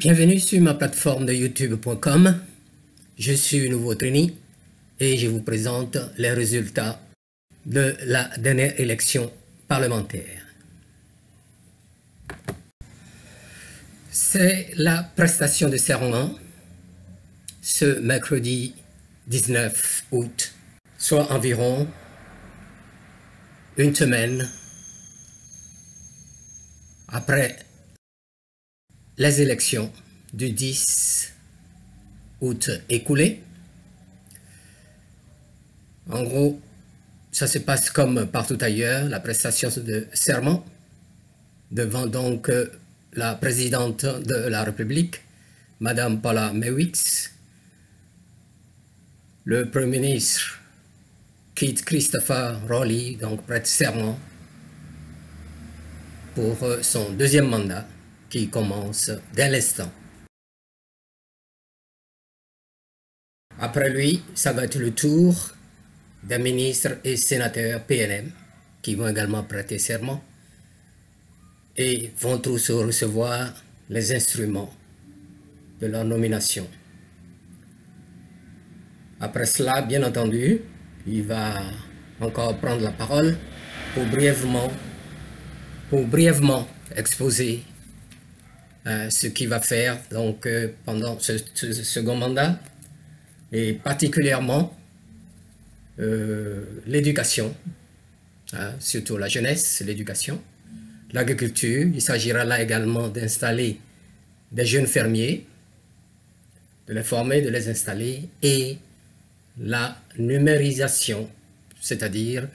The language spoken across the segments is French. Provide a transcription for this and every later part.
Bienvenue sur ma plateforme de youtube.com. Je suis Nouveau Trini et je vous présente les résultats de la dernière élection parlementaire. C'est la prestation de serment ce mercredi 19 août, soit environ une semaine après les élections du 10 août écoulé. En gros, ça se passe comme partout ailleurs, la prestation de serment devant donc la présidente de la République, Madame Paula Mewicz, le Premier ministre Keith Christopher Rowley, donc prête serment pour son deuxième mandat qui commence dès l'instant. Après lui, ça va être le tour des ministres et sénateurs PNM qui vont également prêter serment et vont tous recevoir les instruments de leur nomination. Après cela, bien entendu, il va encore prendre la parole pour brièvement exposer ce qu'il va faire donc pendant ce second mandat, et particulièrement l'éducation, surtout la jeunesse, l'éducation, l'agriculture. Il s'agira là également d'installer des jeunes fermiers, de les former, de les installer, et la numérisation, c'est-à-dire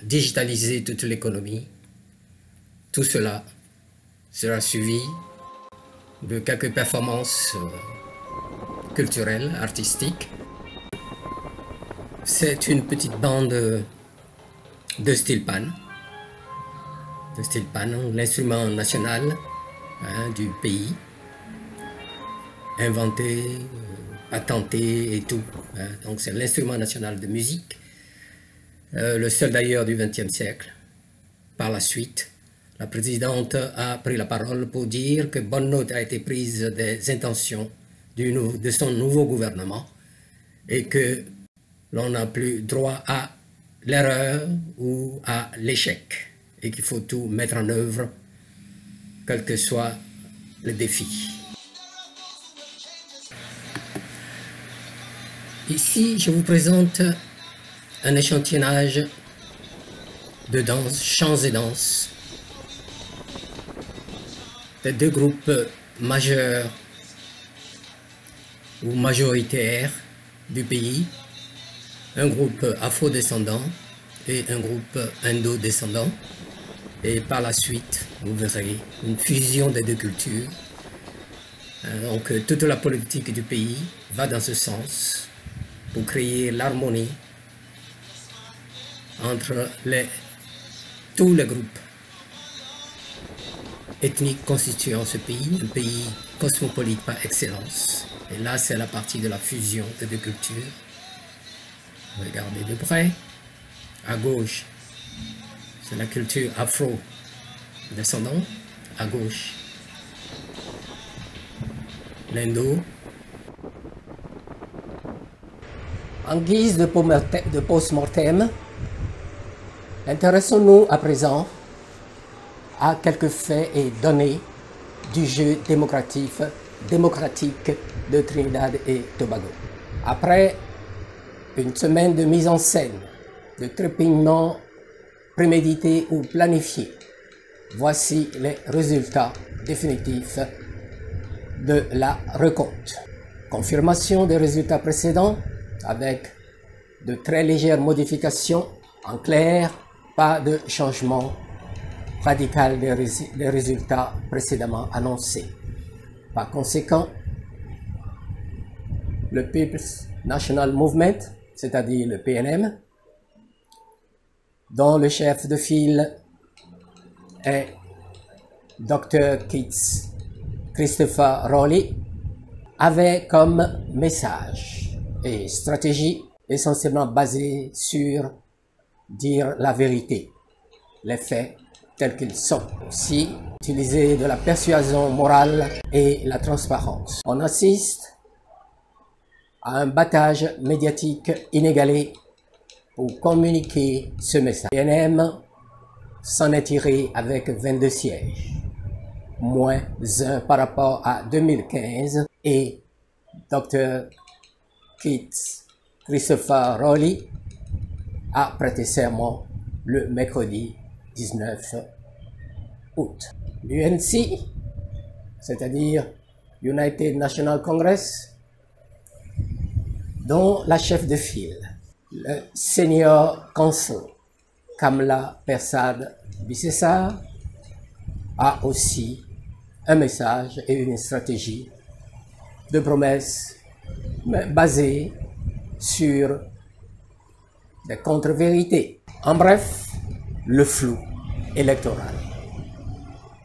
digitaliser toute l'économie. Tout cela sera suivi de quelques performances culturelles, artistiques. C'est une petite bande de steel pan, l'instrument national du pays, inventé, patenté et tout. Donc c'est l'instrument national de musique, le seul d'ailleurs du XXe siècle. Par la suite, la présidente a pris la parole pour dire que bonne note a été prise des intentions de son nouveau gouvernement et que l'on n'a plus droit à l'erreur ou à l'échec et qu'il faut tout mettre en œuvre, quel que soit le défi. Ici, je vous présente un échantillonnage de danse, chants et danses, des deux groupes majeurs ou majoritaires du pays, un groupe afro-descendant et un groupe indo-descendant. Et par la suite, vous verrez une fusion des deux cultures. Donc toute la politique du pays va dans ce sens pour créer l'harmonie entre tous les groupes ethniques constituant ce pays, un pays cosmopolite par excellence. Et là, c'est la partie de la fusion des deux cultures. Regardez de près. À gauche, c'est la culture afro-descendante. À gauche, l'indo. En guise de post-mortem, intéressons-nous à présent à quelques faits et données du jeu démocratique de Trinidad et Tobago. Après une semaine de mise en scène, de trépignements prémédités ou planifiés, voici les résultats définitifs de la recompte. Confirmation des résultats précédents avec de très légères modifications. En clair, pas de changement radical des résultats précédemment annoncés. Par conséquent, le People's National Movement, c'est-à-dire le PNM, dont le chef de file est Dr. Keith Christopher Rowley, avait comme message et stratégie essentiellement basée sur dire la vérité, les faits tels qu'ils sont. Aussi, utiliser de la persuasion morale et la transparence. On assiste à un battage médiatique inégalé pour communiquer ce message. PNM s'en est tiré avec 22 sièges, moins 1 par rapport à 2015, et Dr. Keith Christopher Rowley a prêté serment le mercredi 19 août. L'UNC, c'est-à-dire United National Congress, dont la chef de file, le Senior Counsel Kamala Persad-Bissessar, a aussi un message et une stratégie de promesses basée sur des contre-vérités. En bref, le flou électoral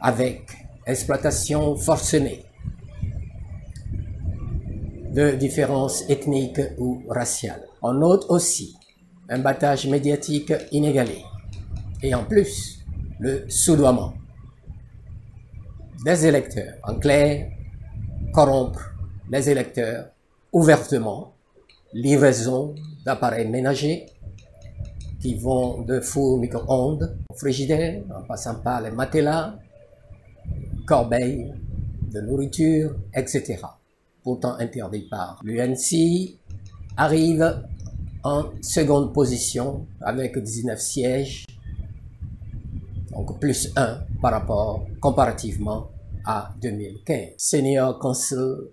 avec exploitation forcenée de différences ethniques ou raciales. On note aussi un battage médiatique inégalé et en plus le soudoiement des électeurs. En clair, corrompre les électeurs ouvertement, livraison d'appareils ménagers qui vont de four micro-ondes au frigidaire, en passant par les matelas, corbeilles de nourriture, etc. Pourtant interdit par l'UNC, arrive en seconde position avec 19 sièges, donc plus 1 par rapport comparativement à 2015. Senior Counsel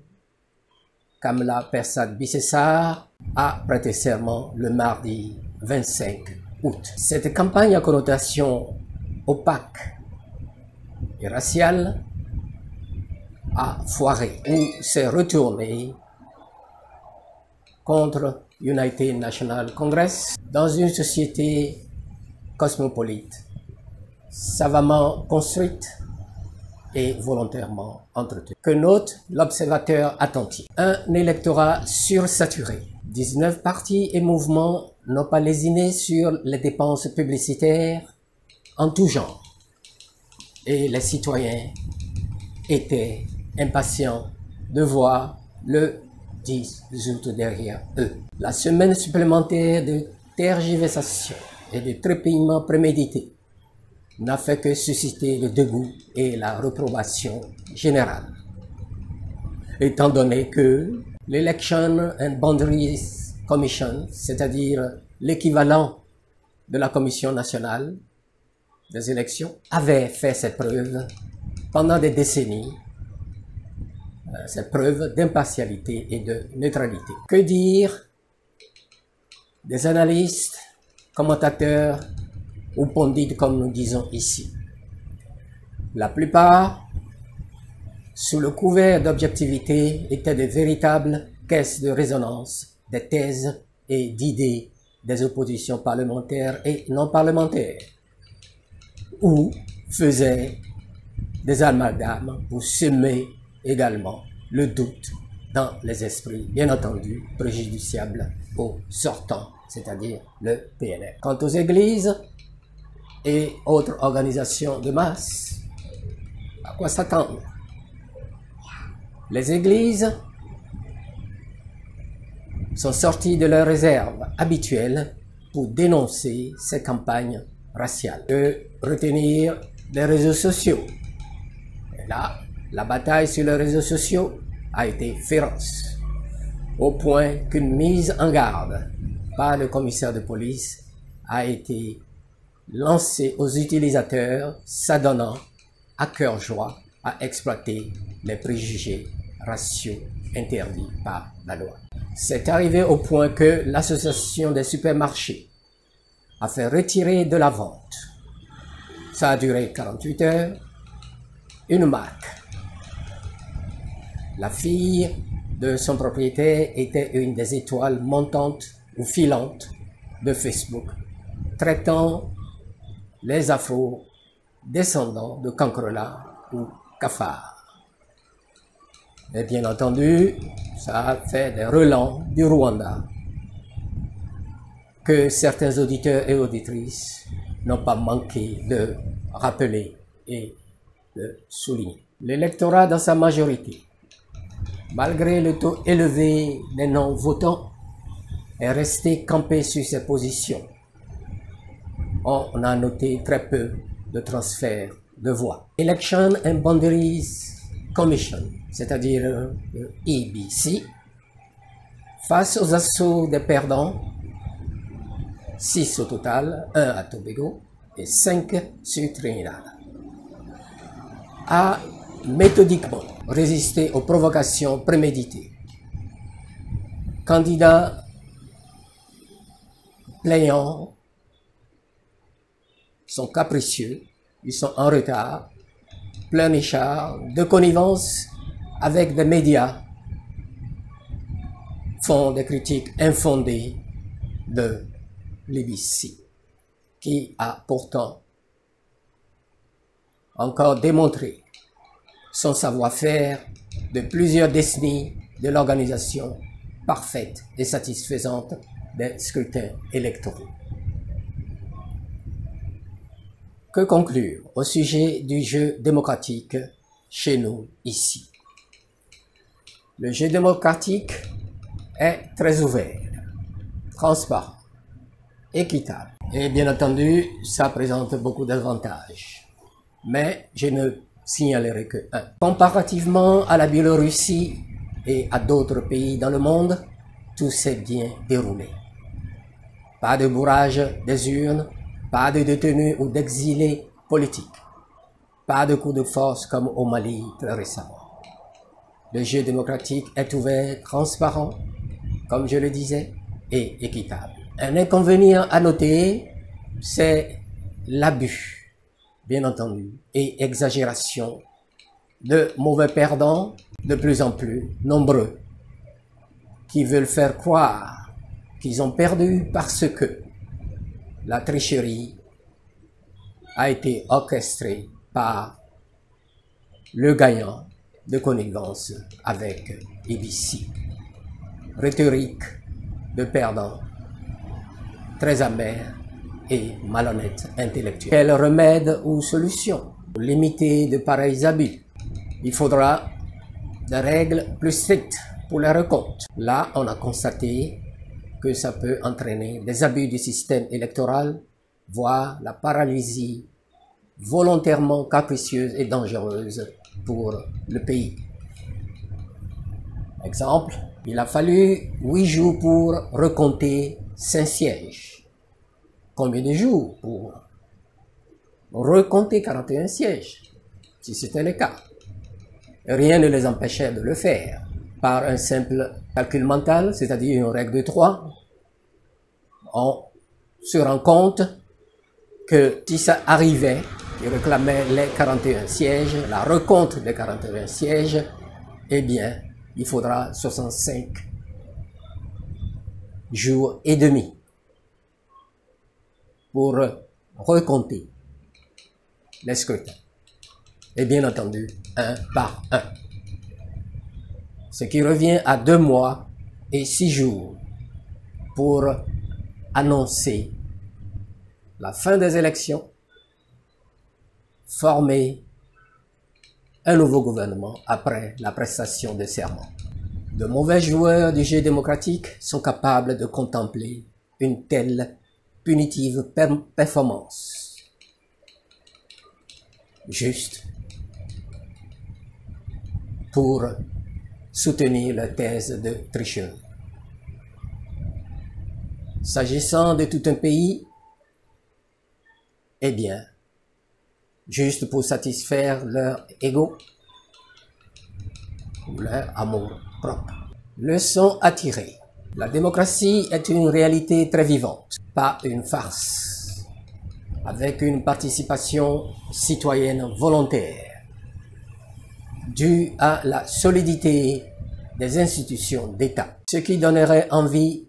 Kamala Persad-Bissessar a prêté serment le mardi 25 août. Cette campagne à connotation opaque et raciale a foiré ou s'est retournée contre United National Congress dans une société cosmopolite, savamment construite et volontairement entretenue. Que note l'observateur attentif? Un électorat sursaturé. 19 partis et mouvements n'ont pas lésiné sur les dépenses publicitaires en tout genre. Et les citoyens étaient impatients de voir le 10 août derrière eux. La semaine supplémentaire de tergiversation et de trépignement prémédité n'a fait que susciter le dégoût et la réprobation générale. Étant donné que l'Election and Boundaries Commission, c'est-à-dire l'équivalent de la Commission nationale des élections, avait fait ses preuves pendant des décennies, ses preuves d'impartialité et de neutralité. Que dire des analystes, commentateurs ou pondites comme nous disons ici? La plupart, sous le couvert d'objectivité, étaient de véritables caisses de résonance des thèses et d'idées des oppositions parlementaires et non parlementaires, ou faisaient des amalgames pour semer également le doute dans les esprits, bien entendu préjudiciables aux sortants, c'est-à-dire le PNR. Quant aux églises et autres organisations de masse, à quoi s'attendre? Les églises sont sorties de leurs réserves habituelles pour dénoncer ces campagnes raciales. De retenir les réseaux sociaux. Et là, la bataille sur les réseaux sociaux a été féroce, au point qu'une mise en garde par le commissaire de police a été lancée aux utilisateurs, s'adonnant à cœur joie à exploiter les préjugés raciaux interdits par la loi. C'est arrivé au point que l'association des supermarchés a fait retirer de la vente, ça a duré 48 heures, une marque. La fille de son propriétaire était une des étoiles montantes ou filantes de Facebook, traitant les afro-descendants de Cancrela ou Cafard. Et bien entendu, ça a fait des relents du Rwanda que certains auditeurs et auditrices n'ont pas manqué de rappeler et de souligner. L'électorat dans sa majorité, malgré le taux élevé des non-votants, est resté campé sur ses positions. On a noté très peu de transferts de voix. Election and Boundaries Commission, c'est-à-dire le EBC, face aux assauts des perdants, 6 au total, 1 à Tobago et 5 sur Trinidad, a méthodiquement résisté aux provocations préméditées. Candidats plaignants sont capricieux, ils sont en retard, pleurnichards, de connivence avec des médias, font des critiques infondées de l'EBC, qui a pourtant encore démontré son savoir-faire de plusieurs décennies de l'organisation parfaite et satisfaisante des scrutins électoraux. Que conclure au sujet du jeu démocratique chez nous ici? Le jeu démocratique est très ouvert, transparent, équitable et bien entendu ça présente beaucoup d'avantages, mais je ne signalerai que un. Comparativement à la Biélorussie et à d'autres pays dans le monde, tout s'est bien déroulé. Pas de bourrage des urnes, pas de détenus ou d'exilés politiques, pas de coup de force comme au Mali très récemment. Le jeu démocratique est ouvert, transparent, comme je le disais, et équitable. Un inconvénient à noter, c'est l'abus, bien entendu, et exagération de mauvais perdants de plus en plus nombreux, qui veulent faire croire qu'ils ont perdu parce que la tricherie a été orchestrée par le gagnant de connivence avec EBC. Rhétorique de perdants très amère et malhonnête intellectuel. Quel remède ou solution pour limiter de pareils abus? Il faudra des règles plus strictes pour les recomptes. Là, on a constaté que ça peut entraîner des abus du système électoral, voire la paralysie volontairement capricieuse et dangereuse pour le pays. Exemple, il a fallu 8 jours pour recompter 5 sièges. Combien de jours pour recompter 41 sièges, si c'était le cas? Rien ne les empêchait de le faire. Par un simple calcul mental, c'est-à-dire une règle de 3, on se rend compte que si ça arrivait, il réclamait les 41 sièges, la recompte des 41 sièges, eh bien, il faudra 65 jours et demi pour recompter les scrutins. Et bien entendu, un par un. Ce qui revient à 2 mois et 6 jours pour annoncer la fin des élections, former un nouveau gouvernement après la prestation de serment. De mauvais joueurs du jeu démocratique sont capables de contempler une telle punitive performance. Juste pour soutenir la thèse de tricherie. S'agissant de tout un pays, eh bien, juste pour satisfaire leur ego ou leur amour propre. Leçon à tirer. La démocratie est une réalité très vivante, pas une farce, avec une participation citoyenne volontaire, due à la solidité des institutions d'État, ce qui donnerait envie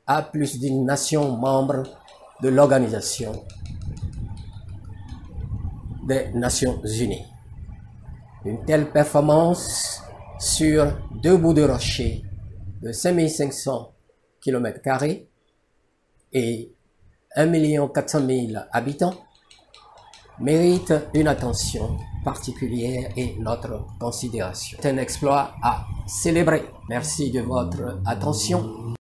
à plus d'une nation membre de l'Organisation des Nations Unies. Une telle performance sur 2 bouts de rocher de 5500 km² et 1 400 000 habitants mérite une attention particulière et notre considération. C'est un exploit à célébrer. Merci de votre attention.